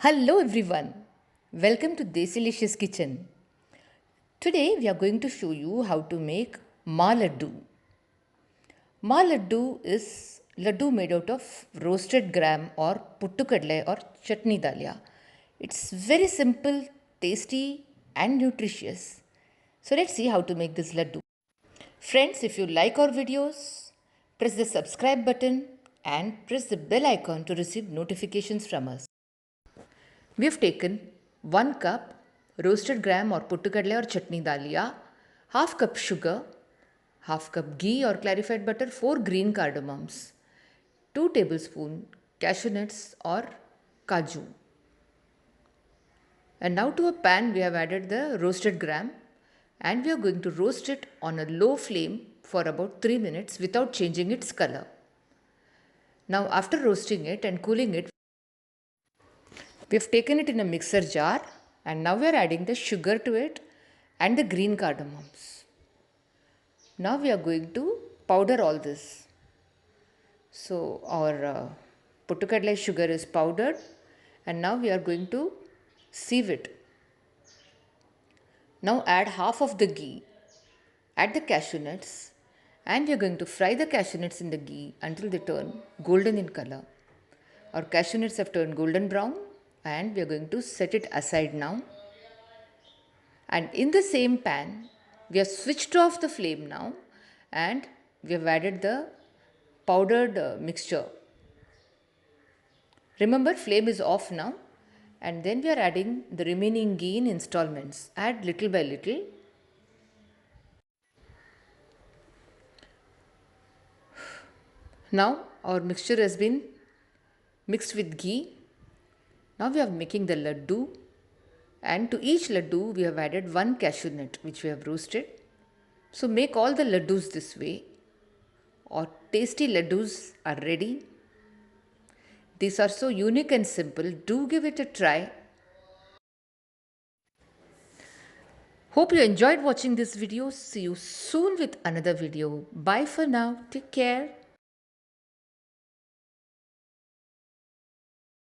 Hello everyone, welcome to Desilicious kitchen. Today we are going to show you how to make Maa laddu. Maa laddu is laddu made out of roasted gram or Pottukadalai or Chutney dalia. It's very simple, tasty and nutritious. So let's see how to make this laddu. Friends, if you like our videos, press the subscribe button and press the bell icon to receive notifications from us. We have taken 1 cup roasted gram or pottukadalai or chutney dalia, half cup sugar, half cup ghee or clarified butter, 4 green cardamoms, 2 tablespoon cashew nuts or kaju. And now to a pan we have added the roasted gram and we are going to roast it on a low flame for about 3 minutes without changing its color. Now after roasting it and cooling it, we have taken it in a mixer jar and now we are adding the sugar to it and the green cardamoms. Now we are going to powder all this. So our pottukadalai sugar is powdered and now we are going to sieve it. Now add half of the ghee, add the cashew nuts and we are going to fry the cashew nuts in the ghee until they turn golden in color. Our cashew nuts have turned golden brown and we are going to set it aside now. And in the same pan, we have switched off the flame now and we have added the powdered mixture. Remember, flame is off now and then we are adding the remaining ghee in installments. Add little by little. Now our mixture has been mixed with ghee. Now we are making the laddu. And to each laddu, we have added 1 cashew nut which we have roasted. So make all the laddus this way. Our tasty laddus are ready. These are so unique and simple. Do give it a try. Hope you enjoyed watching this video. See you soon with another video. Bye for now. Take care.